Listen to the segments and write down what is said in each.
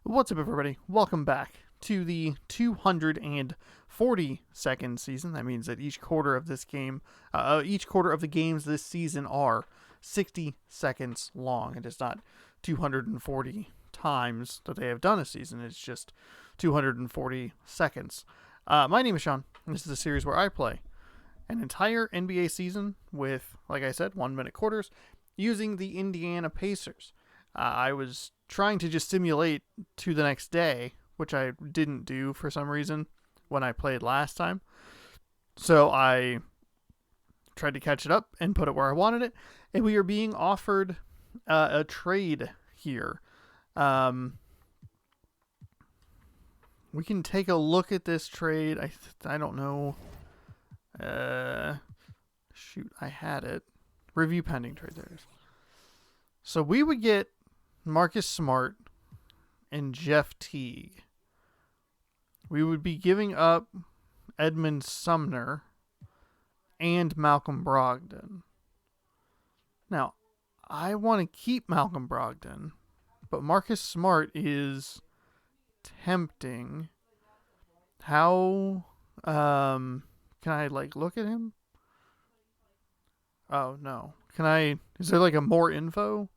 What's up, everybody? Welcome back to the 242nd season. That means that each quarter of this game, each quarter of the games this season are 60 seconds long. It is not 240 times that they have done a season. It's just 240 seconds. My name is Sean. This is a series where I play an entire NBA season with, like I said, 1 minute quarters using the Indiana Pacers. I was trying to just simulate to the next day, which I didn't do for some reason when I played last time. So I tried to catch it up and put it where I wanted it. And we are being offered a trade here. We can take a look at this trade. I don't know. Shoot, I had it. Review pending trade. There it is. So we would get Marcus Smart and Jeff Teague. We would be giving up Edmund Sumner and Malcolm Brogdon. Now, I want to keep Malcolm Brogdon, but Marcus Smart is tempting. How can I look at him? Oh no. Is there a more info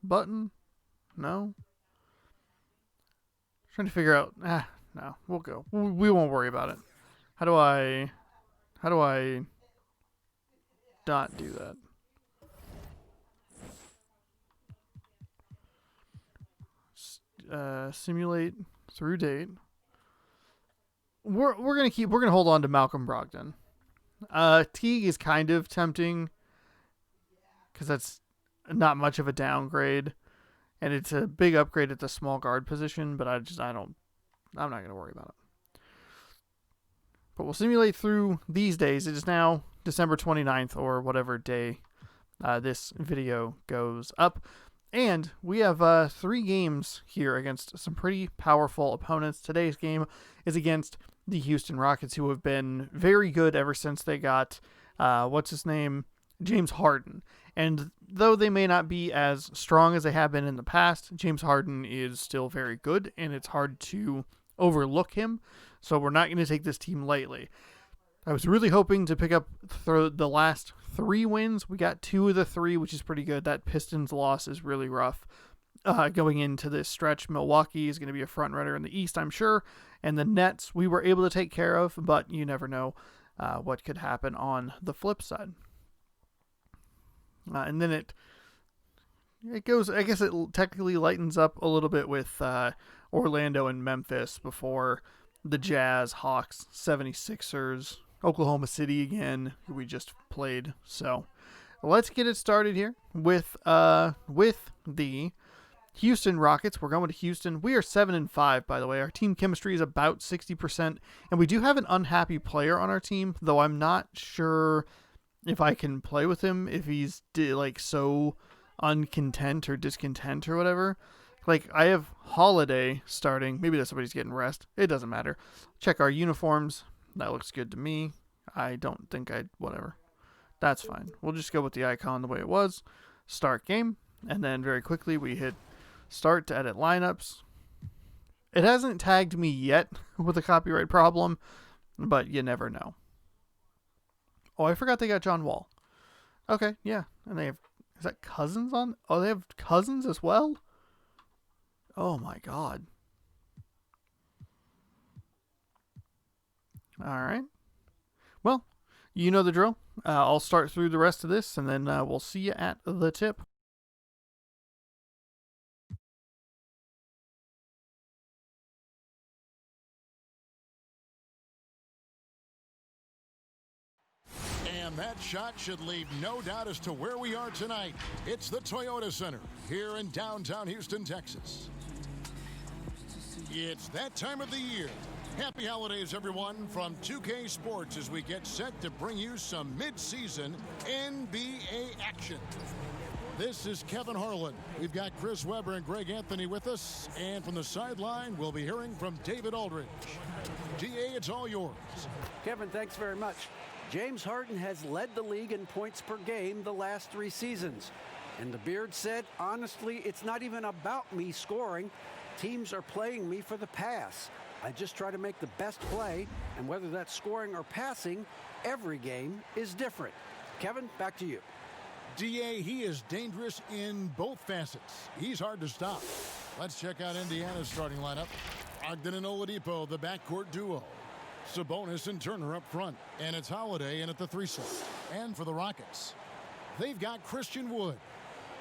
button? No? Trying to figure out. No, we'll go. We won't worry about it. How do I not do that? Simulate through date. We're gonna hold on to Malcolm Brogdon. Teague is kind of tempting because that's not much of a downgrade, and it's a big upgrade at the small guard position, but I'm not going to worry about it. But we'll simulate through these days. It is now December 29th or whatever day this video goes up, and we have 3 games here against some pretty powerful opponents. Today's game is against the Houston Rockets, who have been very good ever since they got James Harden. And though they may not be as strong as they have been in the past, James Harden is still very good, and it's hard to overlook him. So we're not going to take this team lightly. I was really hoping to pick up the last 3 wins. We got 2 of the 3, which is pretty good. That Pistons loss is really rough. Going into this stretch, Milwaukee is going to be a front runner in the East, I'm sure. And the Nets we were able to take care of, but you never know what could happen on the flip side. And then it goes, I guess it technically lightens up a little bit with Orlando and Memphis before the Jazz, Hawks, 76ers, Oklahoma City again, who we just played. So let's get it started here with the Houston Rockets. We're going to Houston. We are 7-5, by the way. Our team chemistry is about 60%, and we do have an unhappy player on our team, though I'm not sure if I can play with him, if he's so uncontent or discontent or whatever. I have Holiday starting. Maybe that's somebody's getting rest. It doesn't matter. Check our uniforms. That looks good to me. I don't think whatever. That's fine. We'll just go with the icon the way it was. Start game. And then very quickly we hit start to edit lineups. It hasn't tagged me yet with a copyright problem, but you never know. Oh, I forgot they got John Wall. Okay, yeah. And they have, is that Cousins on? Oh, they have Cousins as well? Oh my God. All right. Well, you know the drill. I'll start through the rest of this, and then we'll see you at the tip. And that shot should leave no doubt as to where we are tonight. It's the Toyota Center here in downtown Houston, Texas. It's that time of the year. Happy holidays, everyone, from 2K Sports as we get set to bring you some mid-season NBA action. This is Kevin Harlan. We've got Chris Webber and Greg Anthony with us. And from the sideline, we'll be hearing from David Aldridge. GA, it's all yours. Kevin, thanks very much. James Harden has led the league in points per game the last 3 seasons. And the Beard said, honestly, it's not even about me scoring. Teams are playing me for the pass. I just try to make the best play, and whether that's scoring or passing, every game is different. Kevin, back to you. DA, he is dangerous in both facets. He's hard to stop. Let's check out Indiana's starting lineup. Ogden and Oladipo, the backcourt duo. Sabonis and Turner up front. And it's Holiday in at the 3 slot. And for the Rockets, they've got Christian Wood.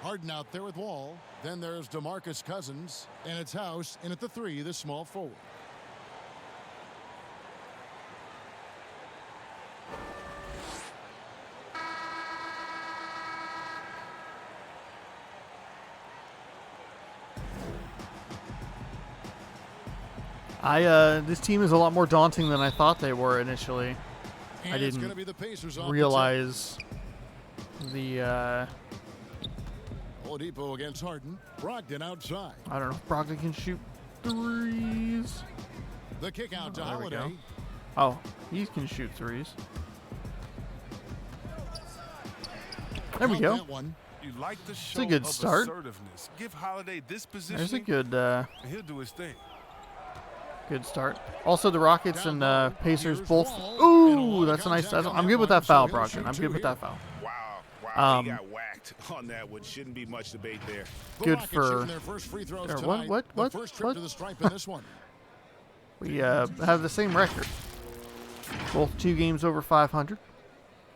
Harden out there with Wall. Then there's DeMarcus Cousins. And it's House in at the 3, the small forward. This team is a lot more daunting than I thought they were initially. And I it's didn't gonna be the Pacers off realize the Oladipo against Harden. Brogdon outside. I don't know if Brogdon can shoot threes. The kick out to There we go. Holiday. Oh, he can shoot threes. There we Count go. that one. You like the show a good of start. assertiveness. Give Holiday this position. There's a good and he'll do his thing. good start. Also, the Rockets and Pacers Here's both. Wall. And a Ooh, lot of that's a nice. contact on I'm that good with one, that foul, so he'll Brogdon. shoot I'm two good with here. that foul. Wow, he got whacked on that one. Shouldn't be much debate there. The Good Rockets for- shooting their first free throws or tonight. what? The first trip to the stripe in this one. We have the same record. Both 2 games over 500.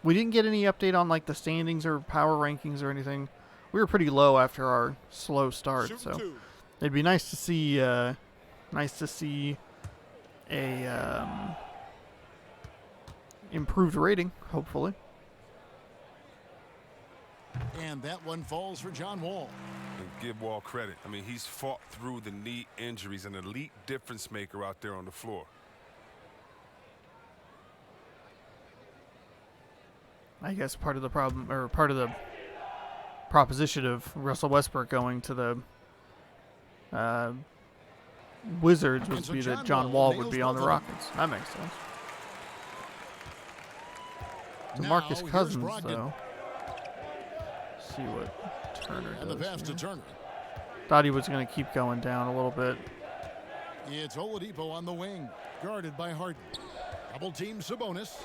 We didn't get any update on like the standings or power rankings or anything. We were pretty low after our slow start, so it'd be nice to see a improved rating, hopefully. And that one falls for John Wall. And give Wall credit. I mean, he's fought through the knee injuries, an elite difference maker out there on the floor. I guess part of the problem, or part of the proposition of Russell Westbrook going to the Wizards would And so be that John John Wall Wall would be nails on the both of them. Rockets. That makes sense. Now, DeMarcus here's Cousins, Brogdon. though. Let's see what Turner And the does pass to here. Turner. Thought he was going to keep going down a little bit. It's Oladipo on the wing, guarded by Harden. Double team Sabonis.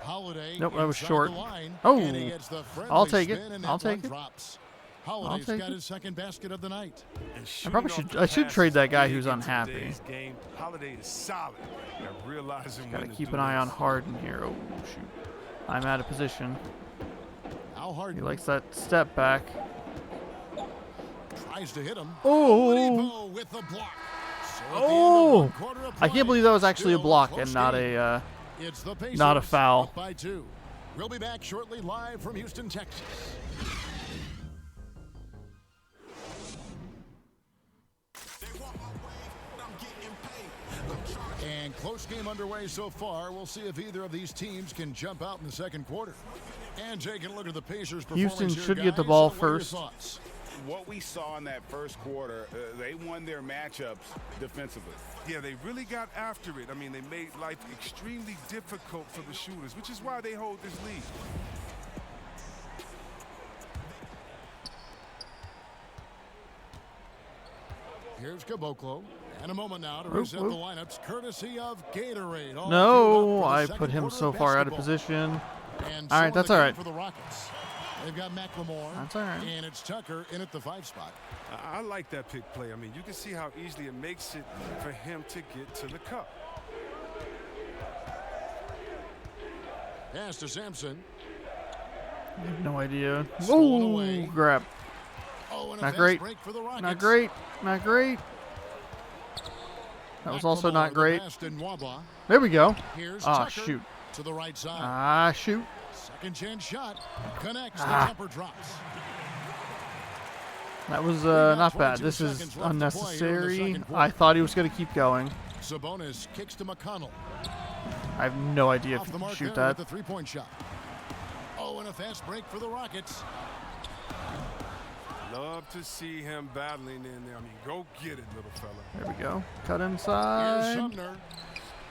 Holiday. Nope, that was inside short. the line, Oh, and he gets the friendly I'll take it. spin, and I'll that one take it. drops. Holiday's take got it. his second basket of the night. And probably shooting off should- the I should pass trade is that guy big who's in unhappy. today's game. Holiday is solid at realizing Got to when keep do an eye on this. Harden here. Oh, shoot. I'm out of position. Now Harden He likes that step back. tries to hit him. Oh. Oladipo with the block. So at the end of Oh. one quarter of I can't play, believe that was actually a still block close and not game. a It's the Pacers not a foul. up by 2. We'll be back shortly live from Houston, Texas. And close game underway so far. We'll see if either of these teams can jump out in the second quarter. And taking a look at the Pacers' performance Houston here, should get the guys. ball What are your first. thoughts? What we saw in that first quarter, they won their matchups defensively. Yeah, they really got after it. I mean, they made life extremely difficult for the shooters, which is why they hold this lead. Here's Caboclo. And a moment now to reset the lineups, courtesy of Gatorade. All No, queued up for the I second put him quarter so of far out of basketball. position. And All right, so in that's the all game right. for the Rockets. They've got McLemore. That's all right. And it's Tucker in at the 5 spot. I like that pick play. I mean, you can see how easily it makes it for him to get to the cup. Pass to Sampson. I have no idea. Stolen Oh, away. grab. Oh, and a Not fast great. break for the Rockets. Not great. Not great. That was also McLemore, not the great. pass to Nwaba. There we go. Here's Ah, Tucker shoot. to the right side. Ah, shoot. Second chance shot. Connects. Ah. The jumper drops. That was got not bad. 22 This is seconds left to play here in the unnecessary. second quarter. I thought he was going to keep going. Sabonis kicks to McConnell. I have no idea if Off he the can mark shoot there with that. the three-point shot. Oh, and a fast break for the Rockets. Love to see him battling in there. I mean, go get it, little fella. There we go. Cut Here's inside. Sumner.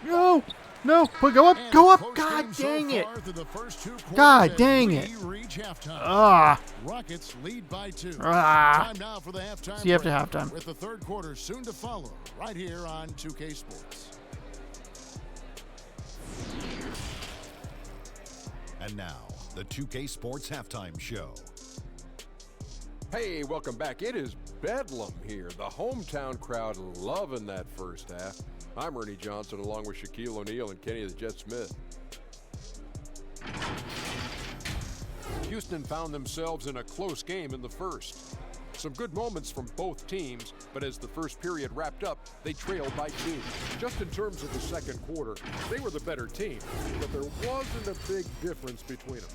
No. No, go up, And go a up. close God game so dang it. far through the first 2 quarters God as dang we it. reach halftime. Ah. Rockets lead by 2. Ah. Time now for the halftime See you after break, halftime. with the third quarter soon to follow right here on 2K Sports. And now, the 2K Sports Halftime Show. Hey, welcome back. It is Bedlam here. The hometown crowd loving that first half. I'm Ernie Johnson along with Shaquille O'Neal and Kenny the Jet Smith. Houston found themselves in a close game in the first. Some good moments from both teams, but as the first period wrapped up, they trailed by 2. Just in terms of the second quarter, they were the better team, but there wasn't a big difference between them.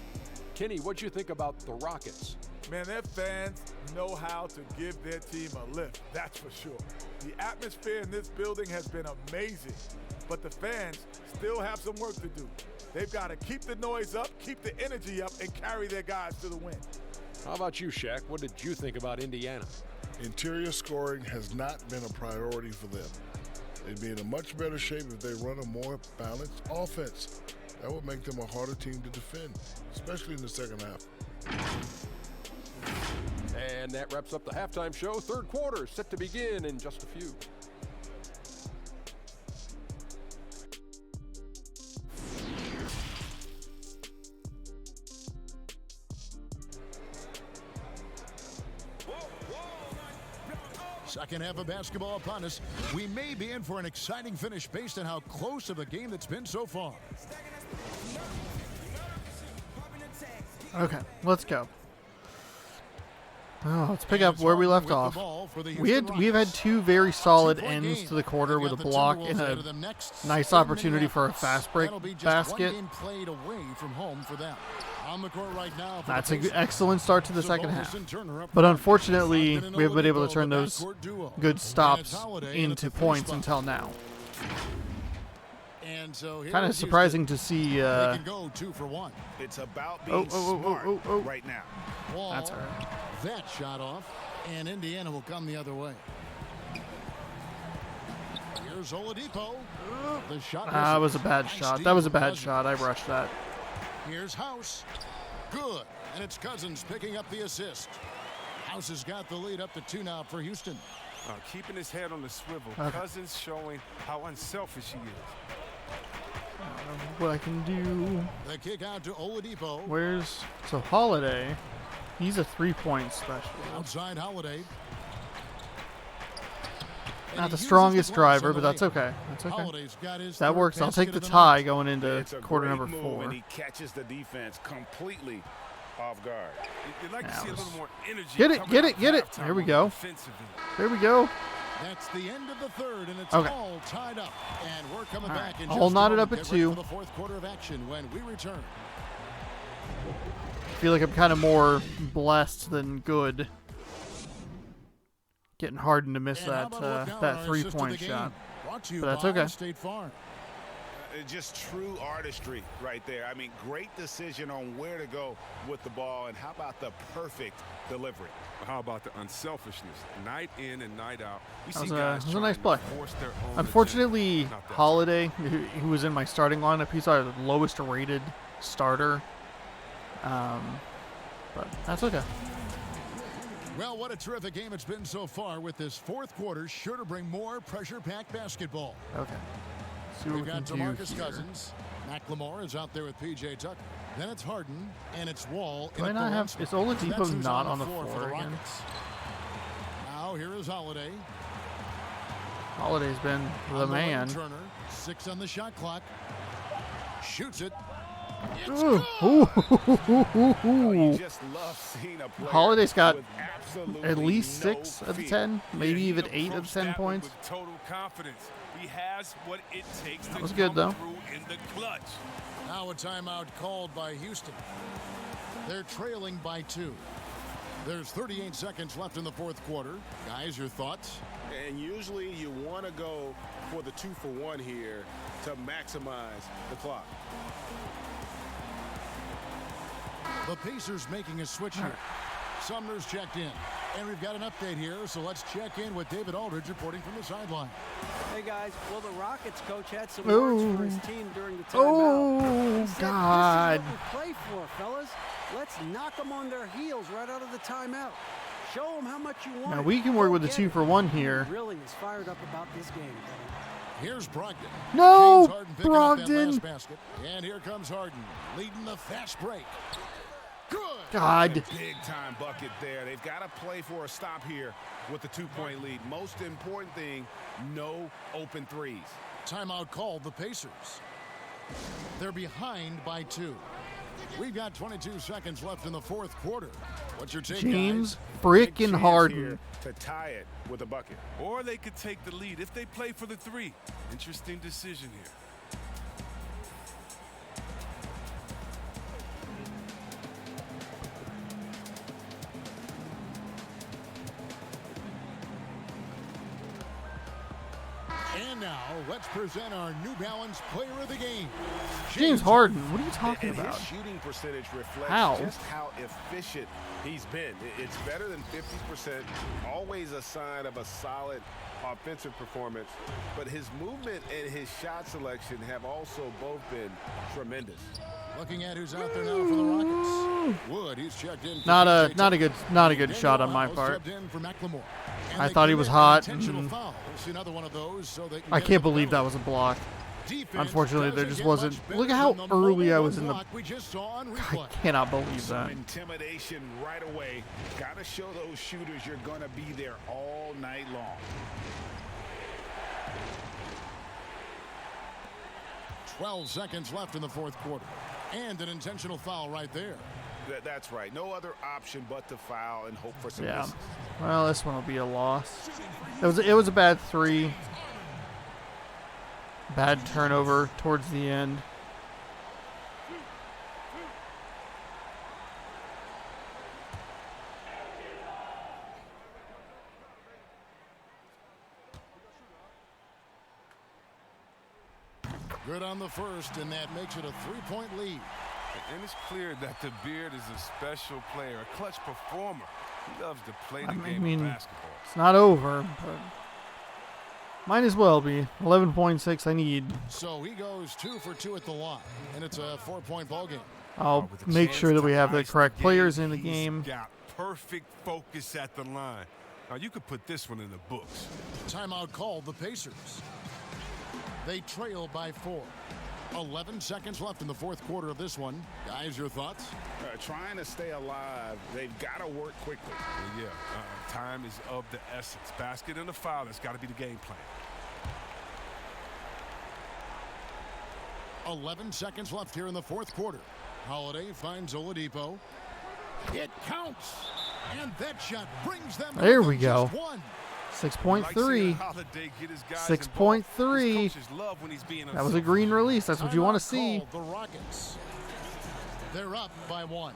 Kenny, what'd you think about the Rockets? Man, their fans know how to give their team a lift, that's for sure. The atmosphere in this building has been amazing, but the fans still have some work to do. They've got to keep the noise up, keep the energy up, and carry their guys to the win. How about you, Shaq? What did you think about Indiana? Interior scoring has not been a priority for them. They'd be in a much better shape if they run a more balanced offense. That would make them a harder team to defend, especially in the second half. And that wraps up the halftime show. Third quarter set to begin in just a few. Second half of basketball upon us. We may be in for an exciting finish based on how close of a game that's been so far. Okay, let's go. Oh, let's pick up where we left off. We've had 2 very solid ends to the quarter with a block and a nice opportunity for a fast break basket. That's an excellent start to the second half. But unfortunately, we haven't been able to turn those good stops into points until now. Kind of surprising to see. It's about being smart right now. That's all right. That shot off, and Indiana will come the other way. Here's Oladipo. The shot. That was a bad shot. That was a bad shot. I rushed that. Here's House. Good. And it's Cousins picking up the assist. House has got the lead up to 2 now for Houston. Keeping his head on the swivel. Okay. Cousins showing how unselfish he is. I don't know what I can do. The kick out to Oladipo. So Holiday? He's a 3-point specialist. Outside Holiday. Not the strongest driver, but that's okay. That's okay. That works. I'll take the tie going into quarter number 4. And he catches the defense completely off guard. You'd like to see a little more energy. Get it. There we go. There we go. That's the end of the third, and it's Okay. all tied up. And we're coming All back right. in All just a knotted moment. up at Get ready 2. for the fourth quarter of action when we return. I feel like I'm kind of more blessed than good. Getting Harden to miss And how about a look now that at our assist of 3-point the shot. game, brought to you But that's by okay. State Farm. Just true artistry right there. I mean, great decision on where to go with the ball, and how about the perfect delivery? How about the unselfishness? Night in and night out. We see That guys was a trying nice to play. force their own Unfortunately, agenda. Not that Holiday, who was in my starting lineup, he's our lowest rated starter. But that's okay. Well, what a terrific game it's been so far, with this fourth quarter sure to bring more pressure-packed basketball. Okay. See what We've we can got do DeMarcus here. Cousins. McLemore is out there with P.J. Tucker. Then it's Harden, and it's Wall. Do I not have? Is Oladipo not on the floor for the again? Rockets. Now here is Holiday. Holiday's been the On man. lane, Turner, 6 on the shot clock. Shoots it. Ooh. You just love seeing a player Holiday's got with absolutely at least no 6 of the fear. 10, maybe he even 8 of approached 10 that one points. with total confidence. He has what it takes to was good, come though. through in the clutch. Now a timeout called by Houston. They're trailing by 2. There's 38 seconds left in the fourth quarter. Guys, your thoughts? And usually you want to go for the 2-for-1 here to maximize the clock. The Pacers making a switch here. Sumner's checked in. And we've got an update here, so let's check in with David Aldridge reporting from the sideline. Hey guys, well the Rockets coach had some Ooh. words for his team during the timeout. Oh, He said, God. "This is what we play for, fellas. Let's knock them on their heels right out of the timeout. Show them how much you want. Now we can work with a Go get 2-for-1 it." here. He really is fired up about this game, Kevin. Here's Brogdon. No, James Harden picking up that Brogdon. last basket. And here comes Harden, leading the fast break. Good. God. Big time bucket there. They've got to play for a stop here with the 2-point lead. Most important thing, no open threes. Timeout called the Pacers. They're behind by 2. We've got 22 seconds left in the fourth quarter. What's your take, James guys? Big freaking chance Harden. here to tie it with a bucket. Or they could take the lead if they play for the 3. Interesting decision here. And now, let's present our New Balance Player of the Game. James Harden, what are you talking And about? his shooting percentage reflects How? just how efficient he's been. It's better than 50%, always a sign of a solid offensive performance. But his movement and his shot selection have also both been tremendous. Looking at who's out there now for the Rockets. Wood, he's checked in. For Not a PJ good shot on my part. subbed in for McLemore. And I they thought he was commit an hot, intentional and foul. We'll see another one of those so they can I get can't the believe that penalty. was a block. Defense Unfortunately, there doesn't just get wasn't. much better Look at how than the early I mobile was in the. block we just saw on I replay. cannot believe Some that. intimidation right away. Got to show those shooters you're going to be there all night long. 12 seconds left in the fourth quarter. And an intentional foul right there. That's right. No other option but to foul and hope for some Yeah. misses. Well, this one will be a loss. It was a bad 3. Bad turnover towards the end. Good on the first, and that makes it a 3-point lead. And it's clear that the Beard is a special player, a clutch performer. He loves to play the game mean, of basketball. It's not over, but might as well be. 11.6 I need. So he goes 2 for 2 at the line, and it's a 4-point ball game. I'll With a make chance sure that to we have the ice correct players in the he's game. Got perfect focus at the line. Now you could put this one in the books. Timeout called the Pacers. They trail by 4. 11 seconds left in the fourth quarter of this one. Guys, your thoughts? Trying to stay alive, they've got to work quickly. Yeah, time is of the essence. Basket and a foul, that's got to be the game plan. 11 seconds left here in the fourth quarter. Holiday finds Oladipo. It counts. And that shot brings them There to we go. just 1. 6.3. 6.3. That was a green release. That's what you want to see. Called the Rockets. They're up by 1.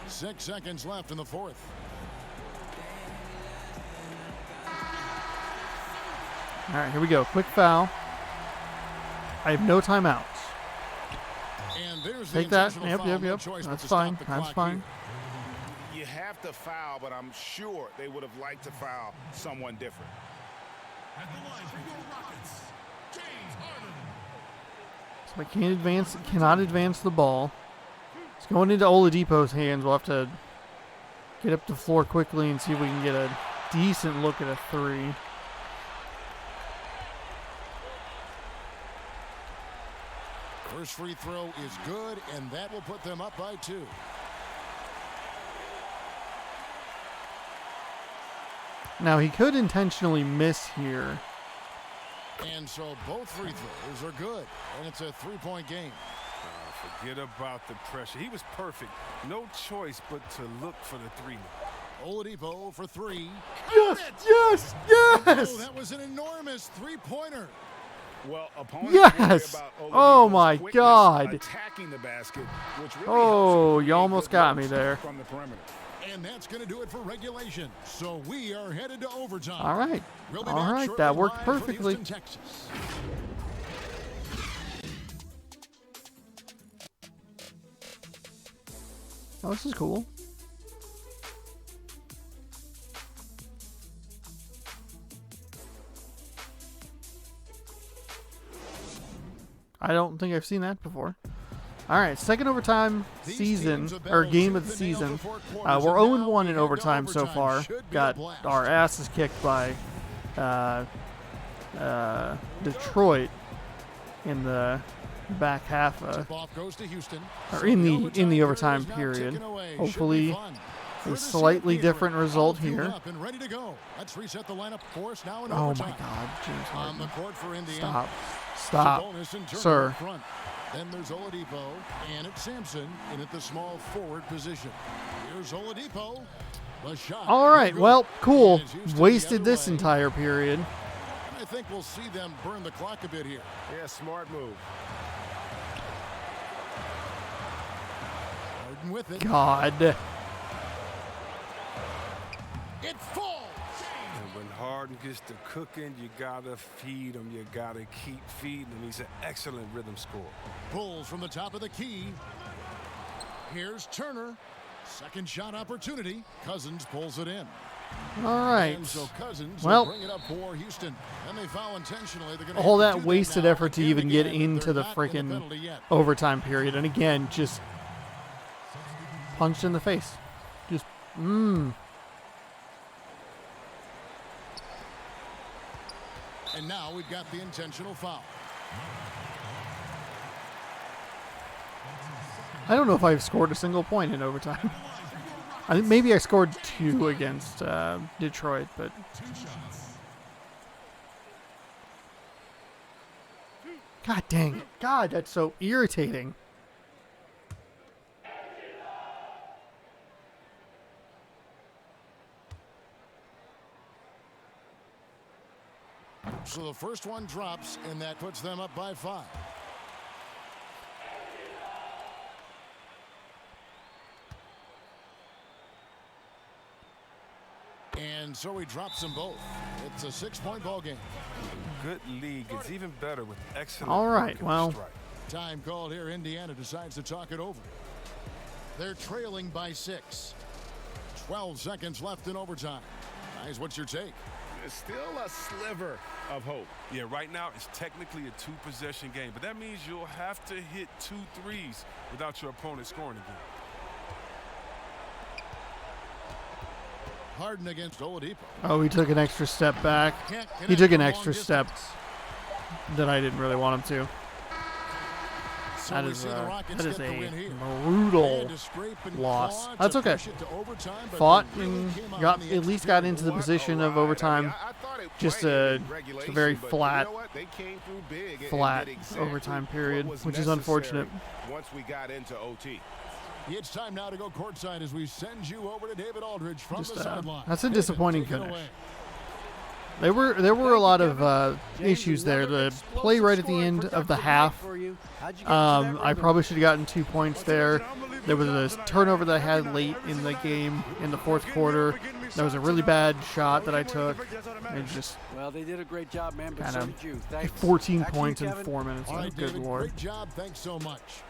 6 seconds left in the fourth. All right, here we go. Quick foul. I have no timeouts. And there's Take the that. intentional Yep, foul. yep, No yep. choice but That's to stop fine. the That's clock fine. You have to foul, but I'm sure they would have liked to foul someone different. At the line for your Rockets, James Harden. So I cannot advance the ball. It's going into Oladipo's hands. We'll have to get up the floor quickly and see if we can get a decent look at a 3. First free throw is good, and that will put them up by 2. Now he could intentionally miss here. And so both free throws are good, and it's a 3-point game. Forget about the pressure. He was perfect. No choice but to look for the 3. Oladipo for 3. Yes, yes, Oh, yes. that was an enormous 3-pointer. Well, opponents Yes! worry about Oladipo's Oh, my quickness God. attacking the basket, which really Oh, helps you create almost good got me looks there. from the perimeter. And that's going to do it for regulation. So we are headed to overtime. All right. We'll be All back right, shortly that worked live from perfectly. Houston, Texas. Oh, this is cool. I don't think I've seen that before. All right, second overtime season, or game of the season. We're 0-1 in overtime so far. Got our asses kicked by Detroit in the back half, or in the overtime period. Hopefully, a slightly different result here. Oh my God, James Harden! Stop, sir. Then there's Oladipo, and it's Sampson in at the small forward position. Here's Oladipo. The shot. All right, well, cool. Wasted this entire period. I think we'll see them burn the clock a bit here. Yeah, smart move. Harden with it. God. It falls. And when Harden gets to cooking, you gotta feed him. You gotta keep feeding him. He's an excellent rhythm scorer. Pulls from the top of the key. Here's Turner. Second shot opportunity. Cousins pulls it in. All right. And so Cousins well, bring it up for Houston. And they foul intentionally. All that wasted effort to even get into the freaking overtime period. And again, just punched in the face. Just, And now we've got the intentional foul. I don't know if I've scored a single point in overtime. I think maybe I scored 2 against Detroit, but God dang it. God, that's so irritating. So the first one drops, and that puts them up by 5. And so he drops them both. It's a 6-point ball game. Good league. It's even better with excellent. All right, well. Time called here. Indiana decides to talk it over. They're trailing by 6. 12 seconds left in overtime. Guys, what's your take? There's still a sliver of hope. Yeah, right now it's technically a 2-possession game, but that means you'll have to hit 2 threes without your opponent scoring again. Harden against Oladipo. Oh, he took an extra step back. He took an extra step that I didn't really want him to. So that is a brutal loss. That's okay. Fought and at least got into the position of overtime. Just a very flat overtime period, which is unfortunate. Once we got into OT. It's time now to go courtside as we send you over to David Aldridge from the sideline. That's a disappointing finish. There were a lot of issues there. The play right at the end of the half, I probably should have gotten 2 points there. There was a turnover that I had late in the game in the fourth quarter. There was a really bad shot that I took. And just they did a great job, man. But kind so of did you. 14 points in 4 minutes. All right, Good David, Lord. great job. Thanks so much.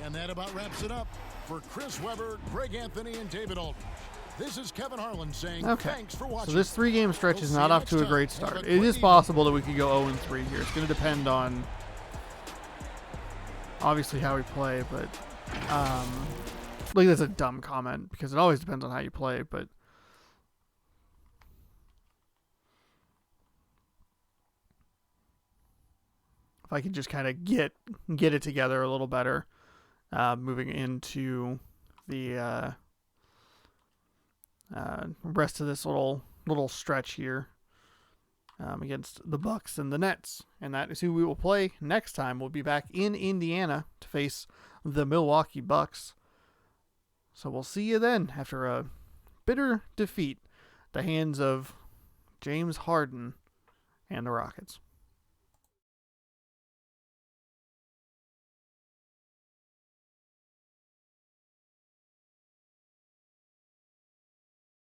And that about wraps it up for Chris Webber, Greg Anthony, and David Aldridge. This is Kevin Harlan saying thanks for watching. So this 3-game stretch is not off to a great start. It is possible that we could go 0-3 here. It's going to depend on obviously how we play, but like that's a dumb comment because it always depends on how you play, but if I could just kind of get it together a little better moving into the rest of this little stretch here against the Bucks and the Nets, and that is who we will play next time. We'll be back in Indiana to face the Milwaukee Bucks. So we'll see you then after a bitter defeat at the hands of James Harden and the Rockets.